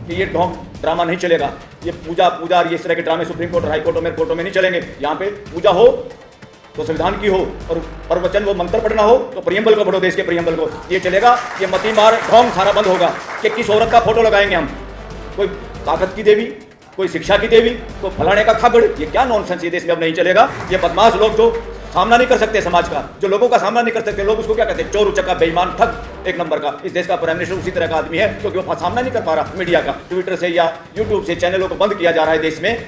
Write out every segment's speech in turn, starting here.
कि ये ढोंग ड्रामा नहीं चलेगा, ये पूजा और ये इस तरह के ड्रामे सुप्रीम कोर्ट और हाई कोर्टों में कोर्टों में नहीं चलेंगे। यहाँ पे पूजा हो तो संविधान की हो, और प्रवचन वो मंत्र पढ़ना हो तो प्रियम्बल को पढ़ो, देश के प्रियम्बल को, ये चलेगा। ये मती मार ढोंग सारा बंद होगा कि किस औरत का फोटो लगाएंगे हम, कोई ताकत की देवी, कोई शिक्षा की देवी, कोई फलाने का खागड़, ये क्या नॉनसेंस, ये देश में अब नहीं चलेगा। ये बदमाश लोग जो सामना नहीं कर सकते समाज का, जो लोगों का सामना नहीं कर सकते, लोग उसको क्या कहते हैं, चोर उचक्का बेईमान ठग एक नंबर का। इस देश का प्राइम मिनिस्टर उसी तरह का आदमी है क्योंकि वो सामना नहीं कर पा रहा मीडिया का। ट्विटर से या यूट्यूब से चैनलों को बंद किया जा रहा है देश में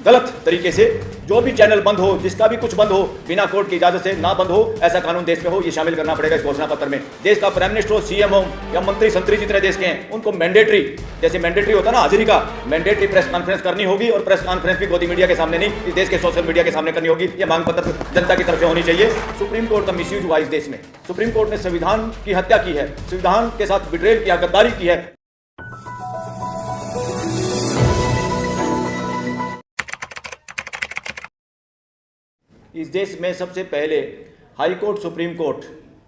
गलत तरीके से। जो भी चैनल बंद हो, जिसका भी कुछ बंद हो, बिना कोर्ट की इजाजत से ना बंद हो, ऐसा कानून देश में हो, ये शामिल करना पड़ेगा इस घोषणा पत्र में। देश का प्राइम मिनिस्टर हो, सीएम हो या मंत्री संतरी जितने देश के हैं, उनको मैंडेटरी, जैसे मैंडेटरी होता है ना हाजिरी का, मैंडेटरी प्रेस कॉन्फ्रेंस करनी होगी, और प्रेस कॉन्फ्रेंस भी गोदी मीडिया के सामने नहीं, इस देश के सोशल मीडिया के सामने करनी होगी। ये मांग पत्र जनता की तरफ से होनी चाहिए। सुप्रीम कोर्ट का मिसयूज हुआ इस देश में। सुप्रीम कोर्ट ने संविधान की हत्या की है, संविधान के साथ बिट्रेल किया, गद्दारी की है। इस देश में सबसे पहले हाई कोर्ट, सुप्रीम कोर्ट,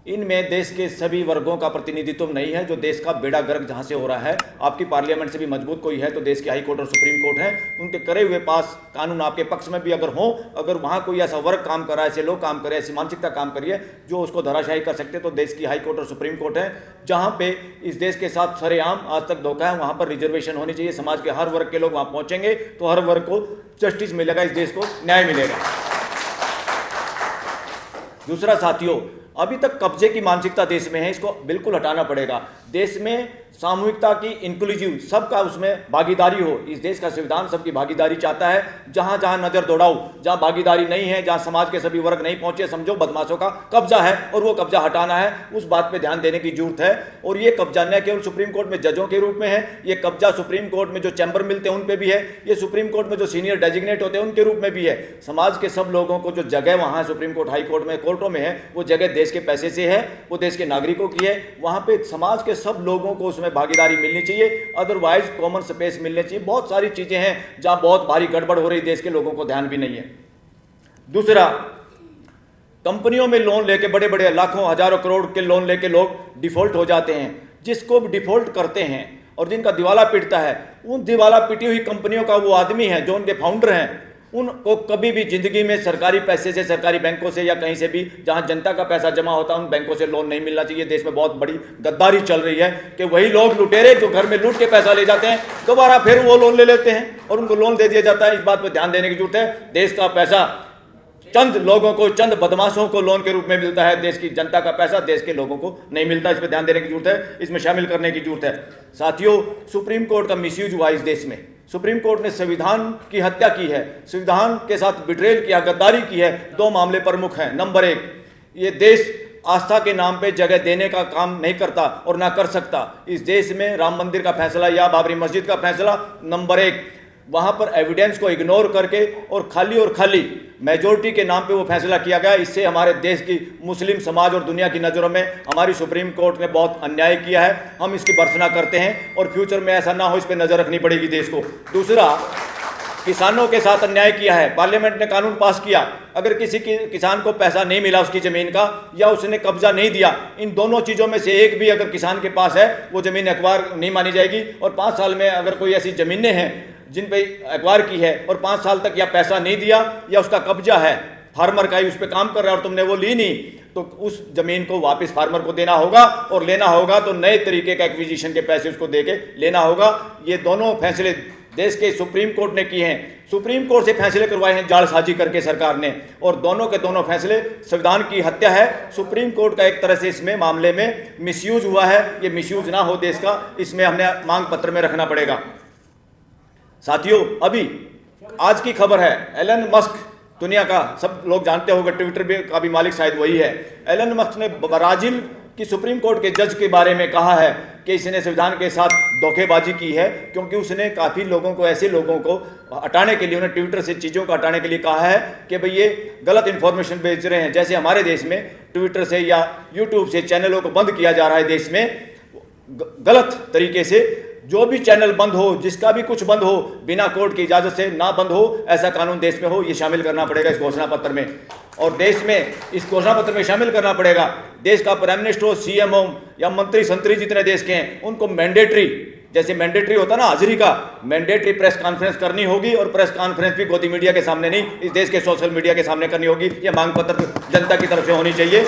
इनमें देश के सभी वर्गों का प्रतिनिधित्व नहीं है। जो देश का बेड़ा गर्क जहां से हो रहा है, आपकी पार्लियामेंट से भी मजबूत कोई है तो देश के हाई कोर्ट और सुप्रीम कोर्ट है। उनके करे हुए पास कानून आपके पक्ष में भी अगर हो, अगर वहां कोई ऐसा वर्ग काम कर रहा है, ऐसे लोग काम कर रहे हैं, ऐसी मानसिकता काम करी है जो उसको धराशायी कर सकते, तो देश की हाई कोर्ट और सुप्रीम कोर्ट है। जहाँ पे इस देश के साथ सरेआम आज तक धोखा है, वहाँ पर रिजर्वेशन होनी चाहिए। समाज के हर वर्ग के लोग वहाँ पहुँचेंगे तो हर वर्ग को जस्टिस मिलेगा, इस देश को न्याय मिलेगा। दूसरा साथियों, अभी तक कब्जे की मानसिकता देश में है, इसको बिल्कुल हटाना पड़ेगा। देश में सामूहिकता की, इंक्लूसिव, सबका उसमें भागीदारी हो। इस देश का संविधान सबकी भागीदारी चाहता है। जहां जहां नजर दौड़ाओ, जहां भागीदारी नहीं है, जहां समाज के सभी वर्ग नहीं पहुंचे, समझो बदमाशों का कब्जा है और वो कब्जा हटाना है। उस बात पे ध्यान देने की जरूरत है। और ये कब्जा न केवल सुप्रीम कोर्ट में जजों के रूप में है, ये कब्जा सुप्रीम कोर्ट में जो चैम्बर मिलते हैं उन पे भी है, ये सुप्रीम कोर्ट में जो सीनियर डेजिग्नेट होते हैं उनके रूप में भी है। समाज के सब लोगों को जो जगह वहां सुप्रीम कोर्ट, हाई कोर्ट में, कोर्टों में है, वो जगह देश के पैसे से है, वो देश के नागरिकों की है। वहां पे समाज के सब लोगों को उसमें भागीदारी मिलनी चाहिए, अदरवाइज कॉमन स्पेस मिलने चाहिए। बहुत सारी चीजें हैं जहां बहुत भारी गड़बड़ हो रही, देश के लोगों को ध्यान भी नहीं है। दूसरा, कंपनियों में लोन लेके, बड़े बड़े लाखों हजारों करोड़ के लोन लेके लोग डिफॉल्ट हो जाते हैं। जिसको भी डिफॉल्ट करते हैं और जिनका दिवाला पीटता है, उन दिवाला पीटी हुई कंपनियों का वो आदमी है जो उनके फाउंडर हैं, उनको कभी भी जिंदगी में सरकारी पैसे से, सरकारी बैंकों से या कहीं से भी जहां जनता का पैसा जमा होता है, उन बैंकों से लोन नहीं मिलना चाहिए। देश में बहुत बड़ी गद्दारी चल रही है कि वही लोग लुटेरे जो घर में लूट के पैसा ले जाते हैं, दोबारा फिर वो लोन ले लेते हैं और उनको लोन दे दिया जाता है। इस बात पर ध्यान देने की जरूरत है। देश का पैसा चंद लोगों को, चंद बदमाशों को लोन के रूप में मिलता है, देश की जनता का पैसा देश के लोगों को नहीं मिलता। इस पर ध्यान देने की जरूरत है, इसमें शामिल करने की जरूरत है। साथियों, सुप्रीम कोर्ट का मिसयूज हुआ इस देश में। सुप्रीम कोर्ट ने संविधान की हत्या की है, संविधान के साथ बिट्रेल किया, गद्दारी की है। दो मामले प्रमुख हैं। नंबर एक, ये देश आस्था के नाम पे जगह देने का काम नहीं करता और ना कर सकता। इस देश में राम मंदिर का फैसला या बाबरी मस्जिद का फैसला, नंबर एक, वहां पर एविडेंस को इग्नोर करके और खाली मेजोरिटी के नाम पे वो फैसला किया गया। इससे हमारे देश की मुस्लिम समाज और दुनिया की नज़रों में हमारी सुप्रीम कोर्ट ने बहुत अन्याय किया है। हम इसकी भर्त्सना करते हैं और फ्यूचर में ऐसा ना हो, इस पर नज़र रखनी पड़ेगी देश को। दूसरा, किसानों के साथ अन्याय किया है। पार्लियामेंट ने कानून पास किया, अगर किसी किसान को पैसा नहीं मिला उसकी ज़मीन का, या उसने कब्जा नहीं दिया, इन दोनों चीज़ों में से एक भी अगर किसान के पास है, वो ज़मीन अखबार नहीं मानी जाएगी। और 5 साल में अगर कोई ऐसी ज़मीनें हैं जिन पे अखबार की है और 5 साल तक या पैसा नहीं दिया या उसका कब्जा है, फार्मर का ही उस पर काम कर रहा है और तुमने वो ली नहीं, तो उस जमीन को वापस फार्मर को देना होगा। और लेना होगा तो नए तरीके का एक्विजिशन के पैसे उसको देके लेना होगा। ये दोनों फैसले देश के सुप्रीम कोर्ट ने किए हैं। सुप्रीम कोर्ट से फैसले करवाए हैं जालसाजी करके सरकार ने, और दोनों के दोनों फैसले संविधान की हत्या है। सुप्रीम कोर्ट का एक तरह से इसमें मामले में मिसयूज हुआ है। ये मिसयूज ना हो देश का, इसमें हमने मांग पत्र में रखना पड़ेगा। साथियों, अभी आज की खबर है, एलन मस्क, दुनिया का सब लोग जानते होंगे, ट्विटर का भी मालिक शायद वही है। एलन मस्क ने ब्राजील की सुप्रीम कोर्ट के जज के बारे में कहा है कि इसने संविधान के साथ धोखेबाजी की है, क्योंकि उसने काफ़ी लोगों को, ऐसे लोगों को हटाने के लिए, उन्हें ट्विटर से चीज़ों को हटाने के लिए कहा है कि भाई ये गलत इन्फॉर्मेशन बेच रहे हैं। जैसे हमारे देश में ट्विटर से या यूट्यूब से चैनलों को बंद किया जा रहा है देश में गलत तरीके से। जो भी चैनल बंद हो, जिसका भी कुछ बंद हो, बिना कोर्ट की इजाजत से ना बंद हो, ऐसा कानून देश में हो, ये शामिल करना पड़ेगा इस घोषणा पत्र में। और देश में इस घोषणा पत्र में शामिल करना पड़ेगा, देश का प्राइम मिनिस्टर हो, सीएम हो या मंत्री संतरी जितने देश के हैं, उनको मैंडेटरी, जैसे मैंडेटरी होता ना हाजिरी का, मैंडेटरी प्रेस कॉन्फ्रेंस करनी होगी और प्रेस कॉन्फ्रेंस भी गोदी मीडिया के सामने नहीं, इस देश के सोशल मीडिया के सामने करनी होगी। ये मांग पत्र जनता की तरफ से होनी चाहिए।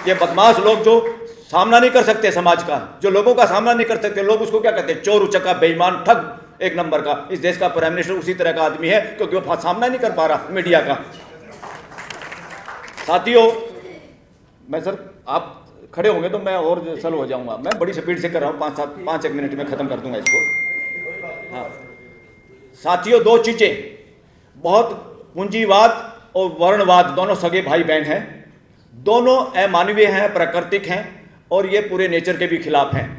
ये बदमाश लोग जो सामना नहीं कर सकते समाज का, जो लोगों का सामना नहीं कर सकते, लोग उसको क्या कहते हैं, चोर उचक्का बेईमान ठग एक नंबर का। इस देश का प्राइम मिनिस्टर उसी तरह का आदमी है, क्योंकि वो सामना नहीं कर पा रहा मीडिया का। साथियों, मैं सर आप खड़े होंगे तो मैं और स्लो हो जाऊंगा, मैं बड़ी स्पीड से कर रहा हूँ, 5-1 मिनट में खत्म कर दूंगा इसको। हाँ साथियों, दो चीजें, बहुत पूंजीवाद और वर्णवाद दोनों सगे भाई बहन हैं, दोनों अमानवीय हैं, प्राकृतिक हैं और ये पूरे नेचर के भी खिलाफ हैं।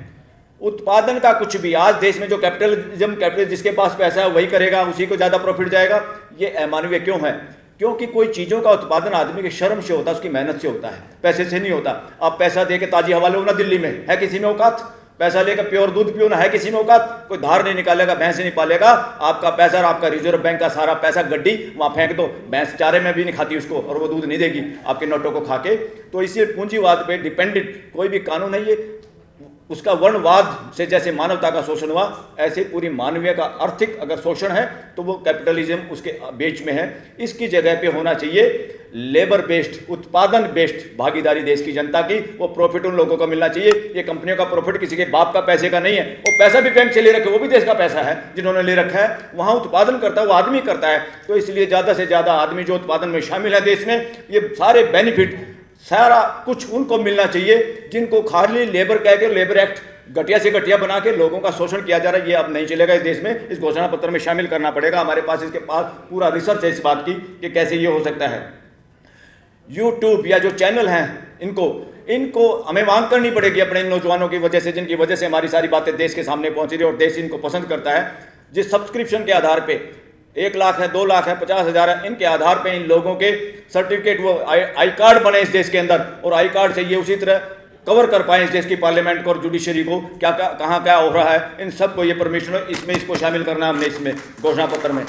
उत्पादन का कुछ भी, आज देश में जो कैपिटलिज्म जिसके पास पैसा है वही करेगा, उसी को ज्यादा प्रॉफिट जाएगा, ये अमानवीय क्यों है? क्योंकि कोई चीजों का उत्पादन आदमी के श्रम से होता है, उसकी मेहनत से होता है, पैसे से नहीं होता। आप पैसा दे के ताजी हवा लो ना, दिल्ली में है किसी में औकात? पैसा लेकर प्योर दूध पियो ना, है किसी में औकात? कोई धार नहीं निकालेगा, भैंस नहीं पालेगा। आपका पैसा और आपका रिजर्व बैंक का सारा पैसा गड्डी वहां फेंक दो, भैंस चारे में भी नहीं खाती उसको और वो दूध नहीं देगी आपके नोटों को खा के। तो इसी पूंजीवाद पे डिपेंडेंट कोई भी कानून है, ये उसका वर्णवाद से जैसे मानवता का शोषण हुआ, ऐसे पूरी मानवीय का आर्थिक अगर शोषण है तो वो कैपिटलिज्म उसके बीच में है। इसकी जगह पे होना चाहिए लेबर बेस्ड, उत्पादन बेस्ड भागीदारी देश की जनता की। वो प्रॉफिट उन लोगों को मिलना चाहिए। ये कंपनियों का प्रॉफिट किसी के बाप का पैसे का नहीं है, वो पैसा भी बैंक से ले रखे, वो भी देश का पैसा है जिन्होंने ले रखा है। वहां उत्पादन करता है वो आदमी करता है। तो इसलिए ज्यादा से ज्यादा आदमी जो उत्पादन में शामिल है देश में, ये सारे बेनिफिट सारा कुछ उनको मिलना चाहिए जिनको खाली लेबर कह के लेबर एक्ट घटिया से घटिया बना के लोगों का शोषण किया जा रहा है। ये अब नहीं चलेगा इस देश में, इस घोषणा पत्र में शामिल करना पड़ेगा। हमारे पास इसके पास पूरा रिसर्च है इस बात की कि कैसे ये हो सकता है। यूट्यूब या जो चैनल हैं इनको हमें मांग करनी पड़ेगी अपने इन नौजवानों की वजह से, जिनकी वजह से हमारी सारी बातें देश के सामने पहुंच रही है और देश इनको पसंद करता है। जिस सब्सक्रिप्शन के आधार पे 1 लाख है, 2 लाख है, 50,000 है, इनके आधार पे इन लोगों के सर्टिफिकेट वो आई कार्ड बने इस देश के अंदर, और आई कार्ड से ये उसी तरह कवर कर पाए इस देश की पार्लियामेंट को और जुडिशरी को, क्या कहाँ क्या हो रहा है, इन सबको ये परमिशन इसमें इसको शामिल करना हमने इसमें घोषणा पत्र में।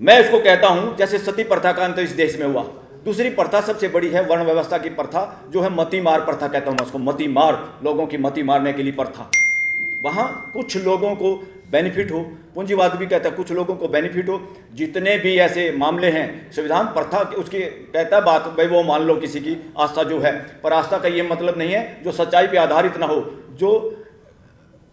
मैं इसको कहता हूं जैसे सती प्रथा का अंत इस देश में हुआ। दूसरी प्रथा सबसे बड़ी है वर्ण व्यवस्था की प्रथा, जो है मती मार प्रथा कहता हूं मैं उसको, मती मार, लोगों की मती मारने के लिए प्रथा। वहां कुछ लोगों को बेनिफिट हो, पूंजीवाद भी कहता है कुछ लोगों को बेनिफिट हो। जितने भी ऐसे मामले हैं संविधान प्रथा उसकी कहता है बात, भाई वो मान लो किसी की आस्था जो है, पर आस्था का ये मतलब नहीं है जो सच्चाई पे आधारित ना हो, जो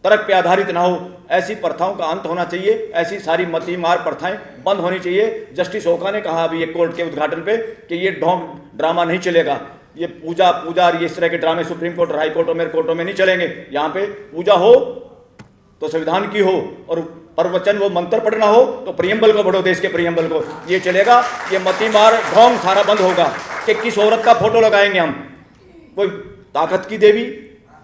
तर्क पे आधारित ना हो। ऐसी प्रथाओं का अंत होना चाहिए, ऐसी सारी मती मार प्रथाएं बंद होनी चाहिए। जस्टिस ओका ने कहा अभी एक कोर्ट के उद्घाटन पे कि ये ढोंग ड्रामा नहीं चलेगा, ये पूजा और इस तरह के ड्रामे सुप्रीम कोर्ट और हाई कोर्टों में कोर्टों में नहीं चलेंगे। यहाँ पे पूजा हो तो संविधान की हो, और प्रवचन वो मंत्र पढ़ना हो तो प्रियम्बल को पढ़ो, देश के प्रियम्बल को, ये चलेगा। ये मती मार ढोंग सारा बंद होगा कि किस औरत का फोटो लगाएंगे हम, कोई ताकत की देवी,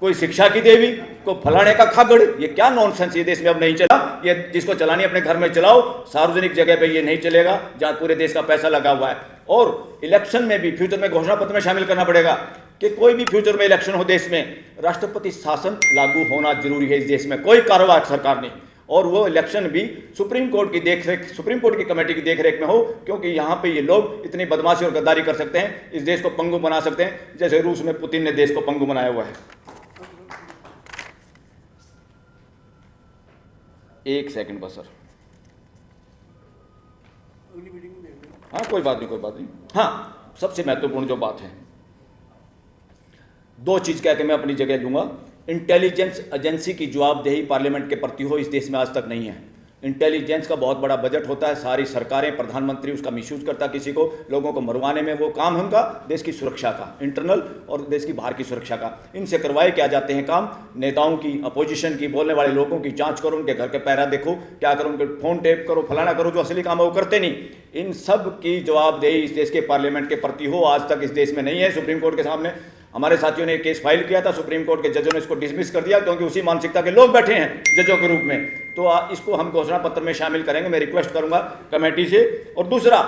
कोई शिक्षा की देवी, कोई फलाने का खागड़, ये क्या नॉनसेंस ये देश में अब नहीं चला। ये जिसको चलानी अपने घर में चलाओ, सार्वजनिक जगह पे ये नहीं चलेगा जहां पूरे देश का पैसा लगा हुआ है। और इलेक्शन में भी फ्यूचर में घोषणा पत्र में शामिल करना पड़ेगा कि कोई भी फ्यूचर में इलेक्शन हो देश में, राष्ट्रपति शासन लागू होना जरूरी है इस देश में, कोई कार्रवाई सरकार नहीं। और वो इलेक्शन भी सुप्रीम कोर्ट की देखरेख, सुप्रीम कोर्ट की कमेटी की देखरेख में हो, क्योंकि यहाँ पे ये लोग इतनी बदमाशी और गद्दारी कर सकते हैं, इस देश को पंगु बना सकते हैं, जैसे रूस में पुतिन ने देश को पंगु बनाया हुआ है। 1 सेकंड बस सर, हाँ कोई बात नहीं। हाँ, सबसे महत्वपूर्ण जो बात है, 2 चीज कह के मैं अपनी जगह लूंगा। इंटेलिजेंस एजेंसी की जवाबदेही पार्लियामेंट के प्रति हो, इस देश में आज तक नहीं है। इंटेलिजेंस का बहुत बड़ा बजट होता है, सारी सरकारें, प्रधानमंत्री उसका मिसयूज करता है किसी को, लोगों को मरवाने में। वो काम है उनका देश की सुरक्षा का, इंटरनल और देश की बाहर की सुरक्षा का। इनसे करवाए क्या जाते हैं काम, नेताओं की, अपोजिशन की, बोलने वाले लोगों की जांच करो, उनके घर के पैरा देखो, क्या करो, उनके फोन टेप करो, फलाना करो, जो असली काम है वो करते नहीं। इन सब की जवाबदेही इस देश के पार्लियामेंट के प्रति हो, आज तक इस देश में नहीं है। सुप्रीम कोर्ट के सामने हमारे साथियों ने एक केस फाइल किया था, सुप्रीम कोर्ट के जजों ने इसको डिसमिस कर दिया, क्योंकि उसी मानसिकता के लोग बैठे हैं जजों के रूप में। तो इसको हम घोषणा पत्र में शामिल करेंगे, मैं रिक्वेस्ट करूंगा कमेटी से। और दूसरा,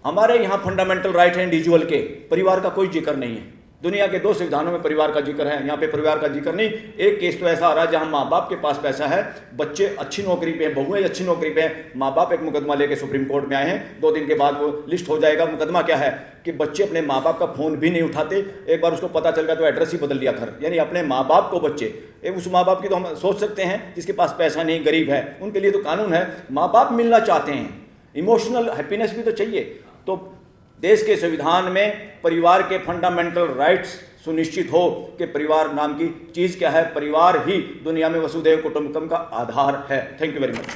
हमारे यहाँ फंडामेंटल राइट है इंडिविजुअल के, परिवार का कोई जिक्र नहीं है। दुनिया के 2 संविधानों में परिवार का जिक्र है, यहाँ पे परिवार का जिक्र नहीं। एक केस तो ऐसा आ रहा है जहाँ माँ बाप के पास पैसा है, बच्चे अच्छी नौकरी पे हैं, बहुएं अच्छी नौकरी पे हैं, माँ बाप एक मुकदमा लेके सुप्रीम कोर्ट में आए हैं, 2 दिन के बाद वो लिस्ट हो जाएगा। मुकदमा क्या है कि बच्चे अपने माँ बाप का फ़ोन भी नहीं उठाते, एक बार उसको पता चल गया तो एड्रेस ही बदल लिया घर, यानी अपने माँ बाप को बच्चे, उस माँ बाप की तो हम सोच सकते हैं जिसके पास पैसा नहीं, गरीब है, उनके लिए तो कानून है। माँ बाप मिलना चाहते हैं, इमोशनल हैप्पीनेस भी तो चाहिए। तो देश के संविधान में परिवार के फंडामेंटल राइट्स सुनिश्चित हो कि परिवार नाम की चीज़ क्या है, परिवार ही दुनिया में वसुधैव कुटुंबकम का आधार है। Thank you very much.